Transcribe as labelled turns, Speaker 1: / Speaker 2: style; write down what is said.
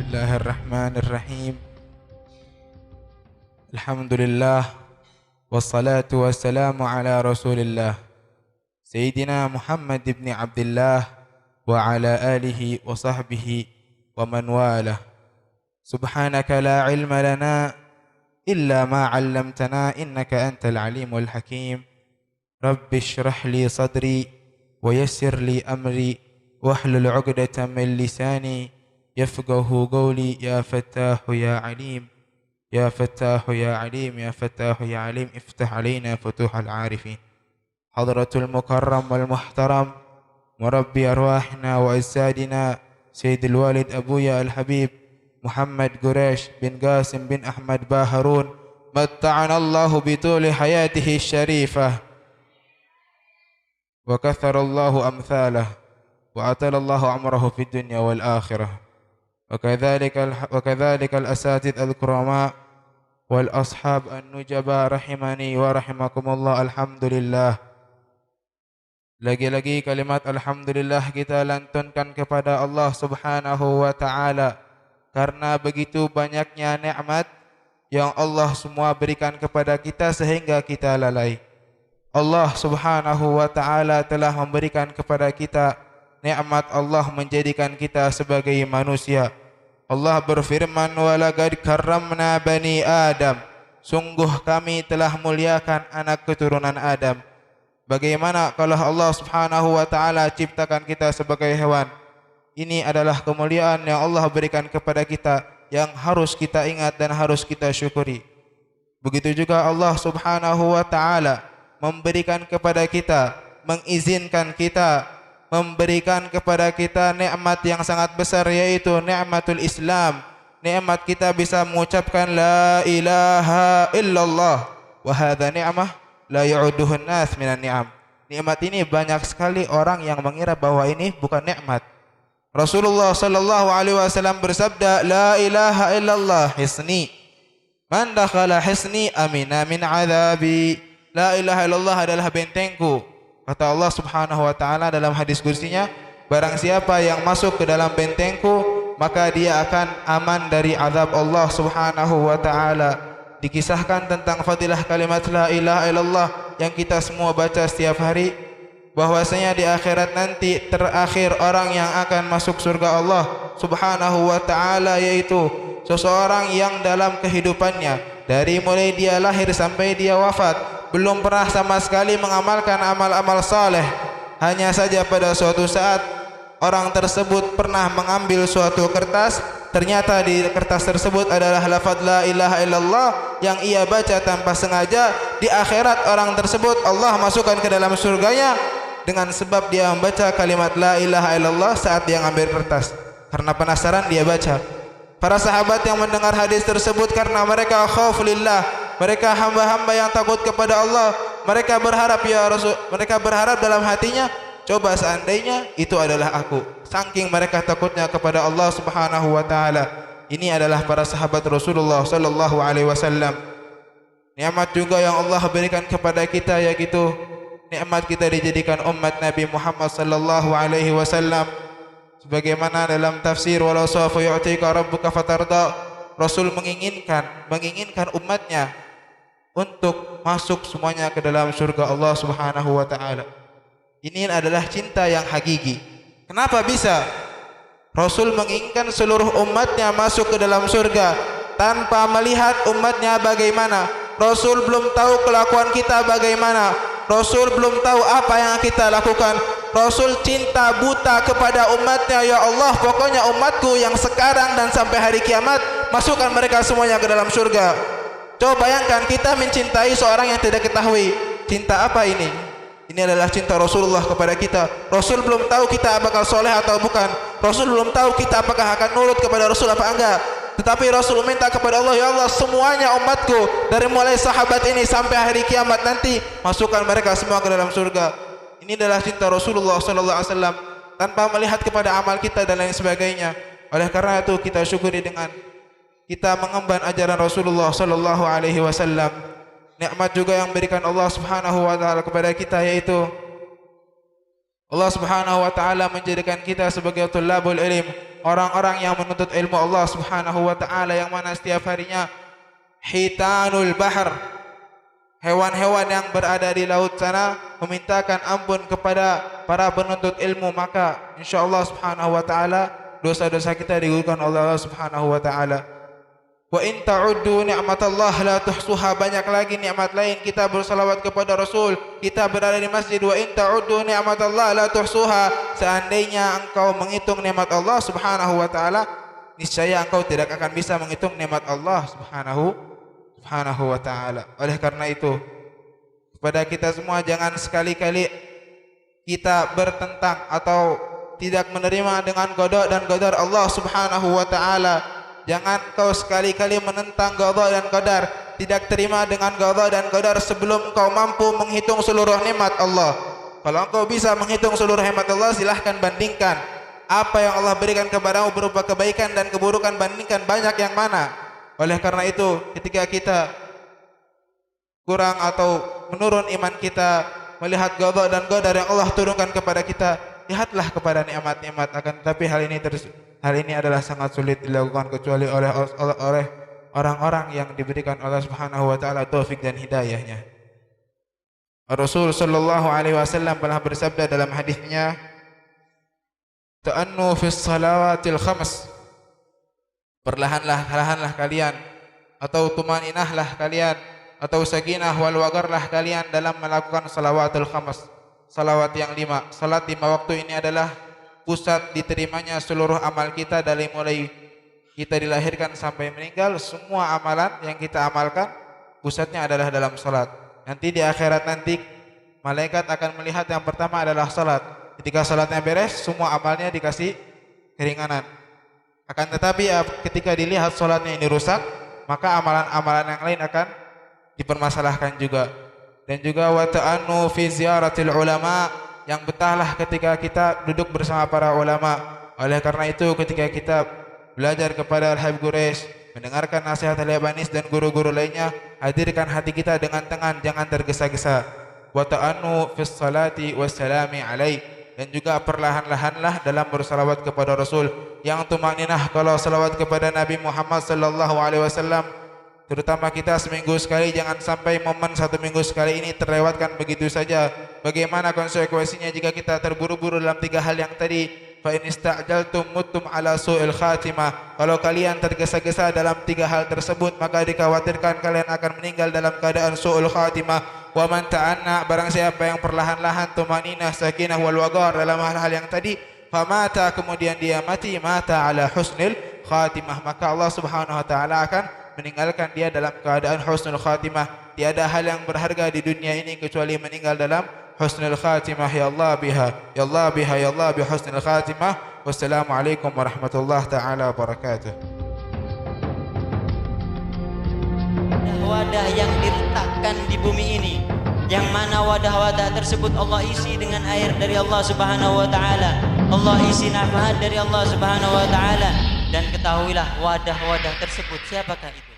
Speaker 1: Bismillahirrahmanirrahim. Alhamdulillah wassalatu wassalamu ala Rasulillah Sayyidina Muhammad ibn Abdullah wa ala alihi wa sahbihi wa man walah. Subhanaka la ilma lana illa ma 'allamtana innaka antal alimul hakim. Rabbi shrah li sadri wa yassir li amri wahlul 'uqdatam min lisani yafqahu qawli. Ya Fattahu ya Alim, ya Fattahu ya Alim, ya Fattahu ya Alim, iftah alaina futuhal arifin. Hadratul mukarram wal muhtaram, murabbi arwahna wa ajsadina, Sayyidul Walid Abuya al-Habib Muhammad Quraish bin Qasim bin Ahmad Baharun, matta'ana Allahu bituli hayatihi syarifah wa kathara Allahu amthalah wa atala Allahu amrahu fid dunya wal akhirah. وكذلك الأساتذة الكرماء والأصحاب النجباء رحمني ورحمكم الله. Alhamdulillah. Lagi-lagi kalimat Alhamdulillah kita lantunkan kepada Allah Subhanahu wa Ta'ala, karena begitu banyaknya nikmat yang Allah semua berikan kepada kita sehingga kita lalai. Allah Subhanahu wa Ta'ala telah memberikan kepada kita nikmat Allah menjadikan kita sebagai manusia. Allah berfirman, walaqad karramna bani Adam, sungguh kami telah muliakan anak keturunan Adam. Bagaimana kalau Allah Subhanahu wa Ta'ala ciptakan kita sebagai hewan? Ini adalah kemuliaan yang Allah berikan kepada kita, yang harus kita ingat dan harus kita syukuri. Begitu juga Allah Subhanahu wa Ta'ala memberikan kepada kita, mengizinkan kita, memberikan kepada kita nikmat yang sangat besar, yaitu nikmatul Islam. Nikmat kita bisa mengucapkan la ilaha illallah, wa hadha ni'mah la ya'uduhun nas minan ni'am. Nikmat ini banyak sekali orang yang mengira bahwa ini bukan nikmat. Rasulullah sallallahu alaihi wasallam bersabda, la ilaha illallah hisni, man dakhala hisni amina min adzabi. La ilaha illallah adalah bentengku. Kata Allah Subhanahu wa Ta'ala dalam hadis kursinya, barang siapa yang masuk ke dalam bentengku, maka dia akan aman dari azab Allah Subhanahu wa Ta'ala. Dikisahkan tentang fadilah kalimat la ilaha illallah yang kita semua baca setiap hari, bahwasanya di akhirat nanti terakhir orang yang akan masuk surga Allah Subhanahu wa Ta'ala yaitu seseorang yang dalam kehidupannya, dari mulai dia lahir sampai dia wafat, belum pernah sama sekali mengamalkan amal-amal saleh. Hanya saja pada suatu saat orang tersebut pernah mengambil suatu kertas, ternyata di kertas tersebut adalah lafaz la ilaha illallah yang ia baca tanpa sengaja. Di akhirat orang tersebut Allah masukkan ke dalam surganya dengan sebab dia membaca kalimat la ilaha illallah saat dia mengambil kertas. Karena penasaran dia baca. Para sahabat yang mendengar hadis tersebut, karena mereka khauf lillah, mereka hamba-hamba yang takut kepada Allah, mereka berharap ya Rasul, mereka berharap dalam hatinya, coba seandainya itu adalah aku. Saking mereka takutnya kepada Allah Subhanahu wa Ta'ala. Ini adalah para sahabat Rasulullah sallallahu alaihi wasallam. Nikmat juga yang Allah berikan kepada kita, yaitu nikmat kita dijadikan umat Nabi Muhammad sallallahu alaihi wasallam. Sebagaimana dalam tafsir walau sawfa yu'tika rabbuka fatarda, Rasul menginginkan umatnya untuk masuk semuanya ke dalam surga Allah Subhanahu wa Ta'ala. Ini adalah cinta yang hakiki. Kenapa bisa Rasul menginginkan seluruh umatnya masuk ke dalam surga tanpa melihat umatnya bagaimana? Rasul belum tahu kelakuan kita bagaimana. Rasul belum tahu apa yang kita lakukan. Rasul cinta buta kepada umatnya. Ya Allah, pokoknya umatku yang sekarang dan sampai hari kiamat, masukkan mereka semuanya ke dalam surga. Coba bayangkan kita mencintai seorang yang tidak ketahui. Cinta apa ini? Ini adalah cinta Rasulullah kepada kita. Rasul belum tahu kita bakal soleh atau bukan. Rasul belum tahu kita apakah akan nurut kepada Rasul apa enggak. Tetapi Rasul minta kepada Allah, ya Allah, semuanya umatku dari mulai sahabat ini sampai hari kiamat nanti, masukkan mereka semua ke dalam surga. Ini adalah cinta Rasulullah sallallahu alaihi wasallam tanpa melihat kepada amal kita dan lain sebagainya. Oleh karena itu kita syukuri dengan kita mengemban ajaran Rasulullah sallallahu alaihi wasallam. Nikmat juga yang berikan Allah Subhanahu wa Ta'ala kepada kita, yaitu Allah Subhanahu wa Ta'ala menjadikan kita sebagai tulabul ilm. orang-orang yang menuntut ilmu Allah Subhanahu wa taala, yang mana setiap harinya hitanul bahr, hewan-hewan yang berada di laut sana memintakan ampun kepada para penuntut ilmu, maka insyaallah Subhanahu wa taala dosa-dosa kita digugurkan oleh Allah Subhanahu wa taala. Wa in ta'uddu ni'matallah la tuhsuha, banyak lagi nikmat lain kita bersalawat kepada Rasul, kita berada di masjid. Wa in ta'uddu ni'matallah la tuhsuha, seandainya engkau menghitung nikmat Allah Subhanahu wa taala, niscaya engkau tidak akan bisa menghitung nikmat Allah Subhanahu wa taala. Oleh karena itu, kepada kita semua jangan sekali-kali kita bertentang atau tidak menerima dengan qada dan qadar Allah Subhanahu wa taala. Jangan kau sekali-kali menentang qada dan qadar, tidak terima dengan qada dan qadar sebelum kau mampu menghitung seluruh nikmat Allah. Kalau engkau bisa menghitung seluruh nikmat Allah, silahkan bandingkan apa yang Allah berikan kepadamu berupa kebaikan dan keburukan, bandingkan banyak yang mana. Oleh karena itu, ketika kita kurang atau menurun iman kita melihat qada dan qadar yang Allah turunkan kepada kita, lihatlah kepada nikmat-nikmat. Akan tetapi hal ini adalah sangat sulit dilakukan kecuali oleh orang-orang yang diberikan Allah Subhanahu wa taala taufik dan hidayahnya. Rasul sallallahu alaihi wasallam pernah bersabda dalam hadisnya, "Ta'annu fis salawatil khams." Perlahanlah kalian, atau tumaninahlah kalian, atau sakinah wal waqarlah kalian dalam melakukan salawatul khams, salawat yang 5. Salat 5 waktu ini adalah pusat diterimanya seluruh amal kita, dari mulai kita dilahirkan sampai meninggal. Semua amalan yang kita amalkan pusatnya adalah dalam salat. Nanti di akhirat nanti malaikat akan melihat yang pertama adalah salat. Ketika salatnya beres, semua amalnya dikasih keringanan. Akan tetapi ketika dilihat salatnya ini rusak, maka amalan-amalan yang lain akan dipermasalahkan juga. Dan juga wa ta'annu fi ziyaratil ulama, yang betahlah ketika kita duduk bersama para ulama. Oleh karena itu, ketika kita belajar kepada Al-Habib Quraisy, mendengarkan nasihat Al-Yabanis dan guru-guru lainnya, hadirkan hati kita dengan tenang, jangan tergesa-gesa. Wa ta'annu fis salati wassalami alaih, dan juga perlahan-lahanlah dalam bersalawat kepada Rasul. Yang tumaninah kalau salawat kepada Nabi Muhammad sallallahu alaihi wasallam, terutama kita seminggu sekali, jangan sampai momen 1 minggu sekali ini terlewatkan begitu saja. Bagaimana konsekuensinya jika kita terburu-buru dalam 3 hal yang tadi? Fa in ista'jaltum muttum ala su'il khatimah. Kalau kalian tergesa-gesa dalam 3 hal tersebut, maka dikhawatirkan kalian akan meninggal dalam keadaan su'ul khatimah. Wa man ta'anna, barang siapa yang perlahan-lahan tumaninah, sakinah wal waqar dalam hal-hal yang tadi, famata, kemudian dia mati, mata ala husnil khatimah, maka Allah Subhanahu wa taala akan meninggalkan dia dalam keadaan husnul khatimah. Tiada hal yang berharga di dunia ini kecuali meninggal dalam husnul khatimah. Ya Allah biha, ya Allah biha, ya Allah bi husnul khatimah. Wassalamualaikum warahmatullahi taala wabarakatuh.
Speaker 2: Wadah yang diletakkan di bumi ini, yang mana wadah-wadah tersebut Allah isi dengan air dari Allah Subhanahu wa taala, Allah isi nafas dari Allah Subhanahu wa taala. Dan ketahuilah wadah-wadah tersebut siapakah itu?